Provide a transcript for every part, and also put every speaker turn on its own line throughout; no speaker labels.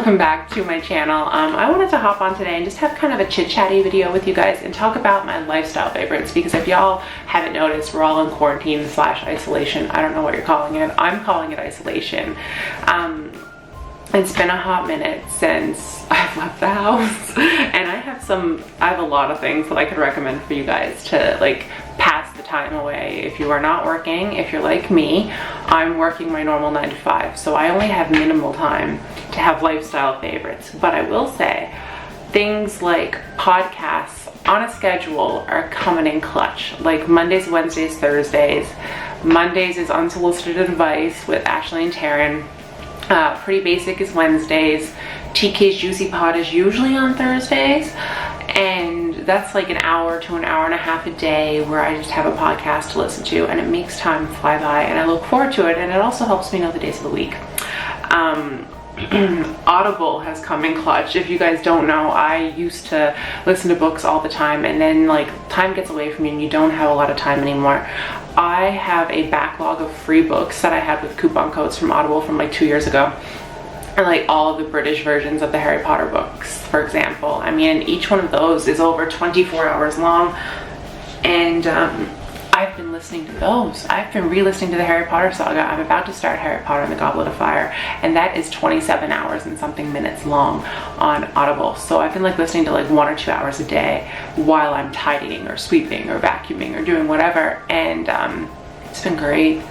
welcome back to my channel. I wanted to hop on today and just have kind of a chit-chatty video with you guys and talk about my lifestyle favorites, because if y'all haven't noticed, we're all in quarantine / isolation. I don't know what you're calling it. I'm calling it isolation. It's been a hot minute since I've left the house and I have a lot of things that I could recommend for you guys to like pass the time away. If you are not working, if you're like me, I'm working my normal 9 to 5, so I only have minimal time to have lifestyle favorites. But I will say things like podcasts on a schedule are coming in clutch, like Mondays, Wednesdays, Thursdays. Mondays is Unsolicited Advice with Ashley and Taryn. Pretty Basic is Wednesdays. TK's Juicy Pod is usually on Thursdays, and that's like an hour to an hour and a half a day where I just have a podcast to listen to, and it makes time fly by and I look forward to it, and it also helps me know the days of the week. Audible has come in clutch. If you guys don't know, I used to listen to books all the time, and then like time gets away from you and you don't have a lot of time anymore. I have a backlog of free books that I had with coupon codes from Audible from like 2 years ago, and like all of the British versions of the Harry Potter books, for example. I mean, each one of those is over 24 hours long, and I've been listening to those. I've been re-listening to the Harry Potter saga. I'm about to start Harry Potter and the Goblet of Fire, and that is 27 hours and something minutes long on Audible. So I've been like listening to like 1 or 2 hours a day while I'm tidying or sweeping or vacuuming or doing whatever, and it's been great.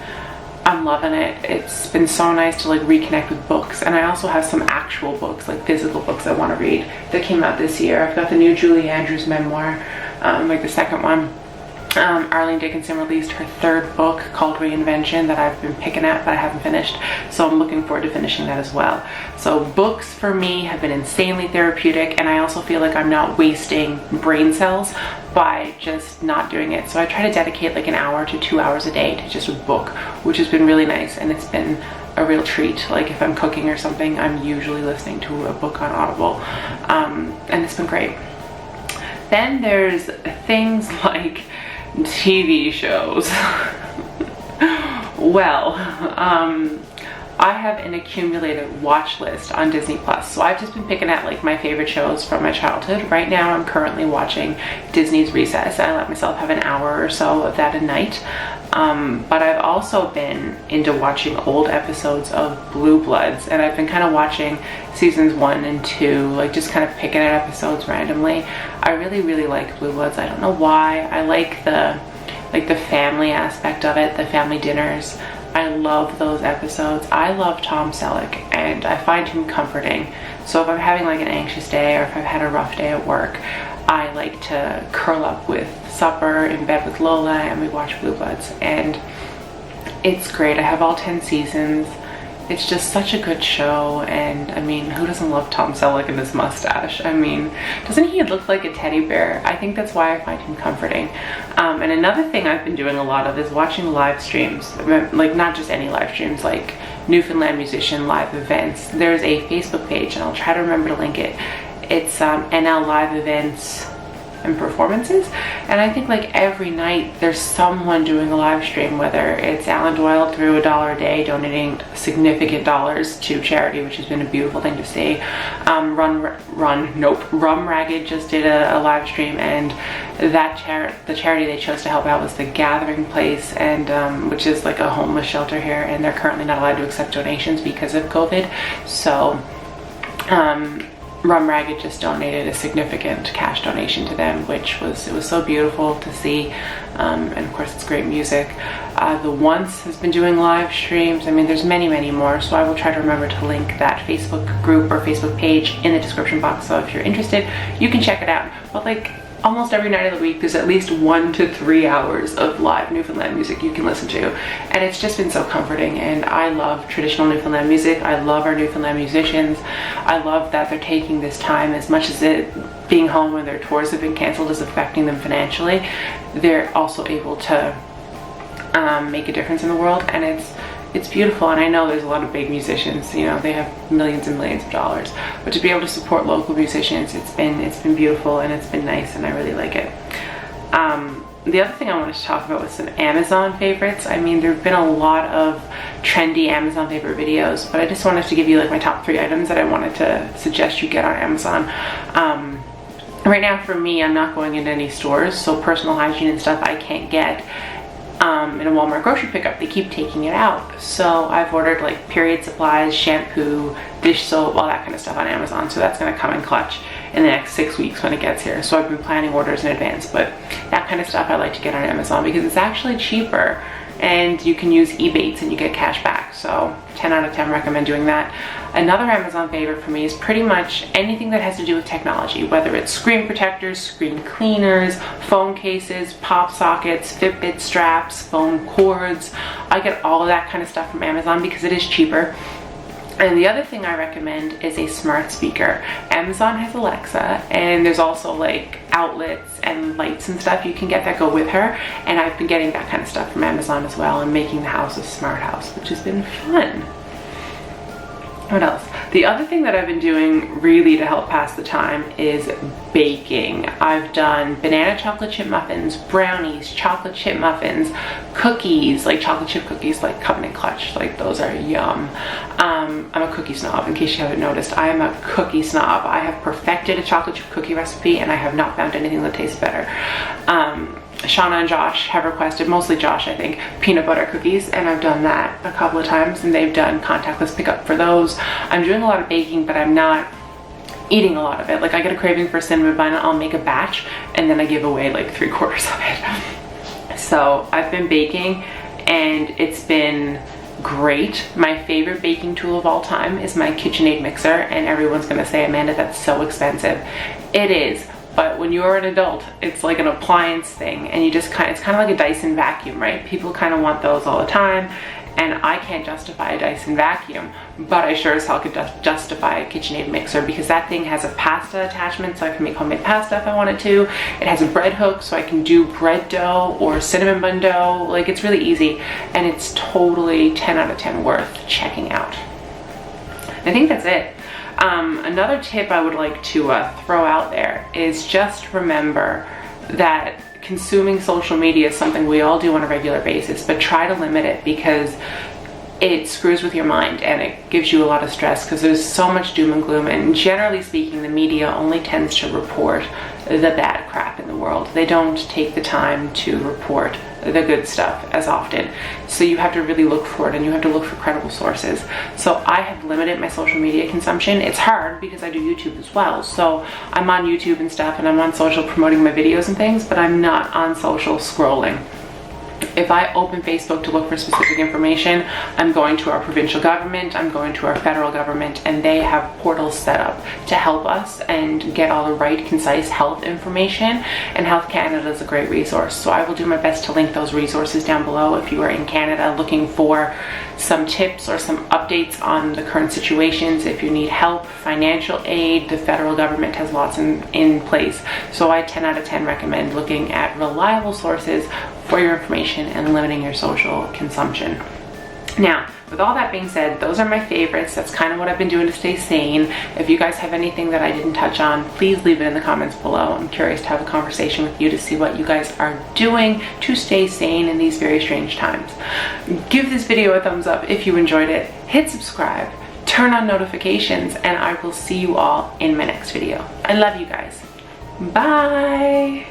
I'm loving it. It's been so nice to like reconnect with books, and I also have some actual books, like physical books I want to read that came out this year. I've got the new Julie Andrews memoir, like the second one. Arlene Dickinson released her 3rd book called Reinvention that I've been picking at but I haven't finished, so I'm looking forward to finishing that as well. So books for me have been insanely therapeutic, and I also feel like I'm not wasting brain cells by just not doing it. So I try to dedicate like an hour to 2 hours a day to just a book, which has been really nice, and it's been a real treat. Like if I'm cooking or something, I'm usually listening to a book on Audible, and it's been great. Then there's things like TV shows. Well, I have an accumulated watch list on Disney Plus, so I've just been picking at like my favorite shows from my childhood. Right now I'm currently watching Disney's Recess. I let myself have an hour or so of that a night, but I've also been into watching old episodes of Blue Bloods, and I've been kind of watching seasons 1 and 2, like just kind of picking at episodes randomly. I really like Blue Bloods. I don't know why. I like the family aspect of it, the family dinners. I love those episodes. I love Tom Selleck, and I find him comforting. So if I'm having like an anxious day, or if I've had a rough day at work, I like to curl up with supper in bed with Lola and we watch Blue Bloods, and it's great. I have all 10 seasons. It's just such a good show, and I mean, who doesn't love Tom Selleck and his mustache? I mean, doesn't he look like a teddy bear? I think that's why I find him comforting. And another thing I've been doing a lot of is watching live streams, like not just any live streams, like Newfoundland musician live events. There's a Facebook page, and I'll try to remember to link it. It's NL Live Events and Performances, and I think like every night there's someone doing a live stream, whether it's Alan Doyle through $1 a day donating significant dollars to charity, which has been a beautiful thing to see. Rum Ragged just did a live stream, and the charity they chose to help out was the Gathering Place, and which is like a homeless shelter here, and they're currently not allowed to accept donations because of COVID. So Rum Ragged just donated a significant cash donation to them, which was so beautiful to see, and of course it's great music. The Once has been doing live streams. I mean, there's many more, so I will try to remember to link that Facebook group or Facebook page in the description box, so if you're interested you can check it out. But like almost every night of the week there's at least 1 to 3 hours of live Newfoundland music you can listen to, and it's just been so comforting. And I love traditional Newfoundland music. I love our Newfoundland musicians. I love that they're taking this time, as much as it being home when their tours have been canceled is affecting them financially, they're also able to make a difference in the world, and it's beautiful. And I know there's a lot of big musicians, you know, they have millions and millions of dollars, but to be able to support local musicians, it's been beautiful, and it's been nice, and I really like it. the other thing I wanted to talk about was some Amazon favorites. I mean, there have been a lot of trendy Amazon favorite videos, but I just wanted to give you like my top 3 items that I wanted to suggest you get on Amazon. Right now for me, I'm not going into any stores, so personal hygiene and stuff I can't get in a Walmart grocery pickup. They keep taking it out. So I've ordered like period supplies, shampoo, dish soap, all that kind of stuff on Amazon. So that's gonna come in clutch in the next 6 weeks when it gets here. So I've been planning orders in advance, but that kind of stuff I like to get on Amazon because it's actually cheaper and you can use Ebates and you get cash back. So 10 out of 10 recommend doing that. Another Amazon favorite for me is pretty much anything that has to do with technology, whether it's screen protectors, screen cleaners, phone cases, pop sockets, Fitbit straps, phone cords. I get all of that kind of stuff from Amazon because it is cheaper. And the other thing I recommend is a smart speaker. Amazon has Alexa, and there's also like outlets and lights and stuff you can get that go with her. And I've been getting that kind of stuff from Amazon as well and making the house a smart house, which has been fun. What else? The other thing that I've been doing really to help pass the time is baking. I've done banana chocolate chip muffins, brownies, chocolate chip muffins, cookies, like chocolate chip cookies, like Covenant Clutch, like those are yum. I'm a cookie snob, in case you haven't noticed. I am a cookie snob. I have perfected a chocolate chip cookie recipe and I have not found anything that tastes better. Shauna and Josh have requested, mostly Josh I think, peanut butter cookies, and I've done that a couple of times and they've done contactless pickup for those. I'm doing a lot of baking, but I'm not eating a lot of it. Like I get a craving for cinnamon bun, I'll make a batch and then I give away like 3/4 of it. So I've been baking and it's been great. My favorite baking tool of all time is my KitchenAid mixer, and everyone's gonna say, Amanda, that's so expensive. It is. But when you're an adult, it's like an appliance thing, and you just it's kind of like a Dyson vacuum, right? People kind of want those all the time, and I can't justify a Dyson vacuum, but I sure as hell could justify a KitchenAid mixer because that thing has a pasta attachment, so I can make homemade pasta if I wanted to. It has a bread hook, so I can do bread dough or cinnamon bun dough. Like, it's really easy, and it's totally 10 out of 10 worth checking out. I think that's it. Another tip I would like to throw out there is just remember that consuming social media is something we all do on a regular basis, but try to limit it because it screws with your mind and it gives you a lot of stress because there's so much doom and gloom, and generally speaking the media only tends to report the bad crap in the world. They don't take the time to report the good stuff as often, so you have to really look for it and you have to look for credible sources. So I have limited my social media consumption. It's hard because I do YouTube as well, so I'm on YouTube and stuff and I'm on social promoting my videos and things, but I'm not on social scrolling. If I open Facebook to look for specific information, I'm going to our provincial government, I'm going to our federal government, and they have portals set up to help us and get all the right, concise health information, and Health Canada is a great resource. So I will do my best to link those resources down below if you are in Canada looking for some tips or some updates on the current situations. If you need help, financial aid, the federal government has lots in place. So I 10 out of 10 recommend looking at reliable sources for your information and limiting your social consumption. Now, with all that being said, those are my favorites. That's kind of what I've been doing to stay sane. If you guys have anything that I didn't touch on, please leave it in the comments below. I'm curious to have a conversation with you to see what you guys are doing to stay sane in these very strange times. Give this video a thumbs up if you enjoyed it. Hit subscribe, turn on notifications, and I will see you all in my next video. I love you guys. Bye.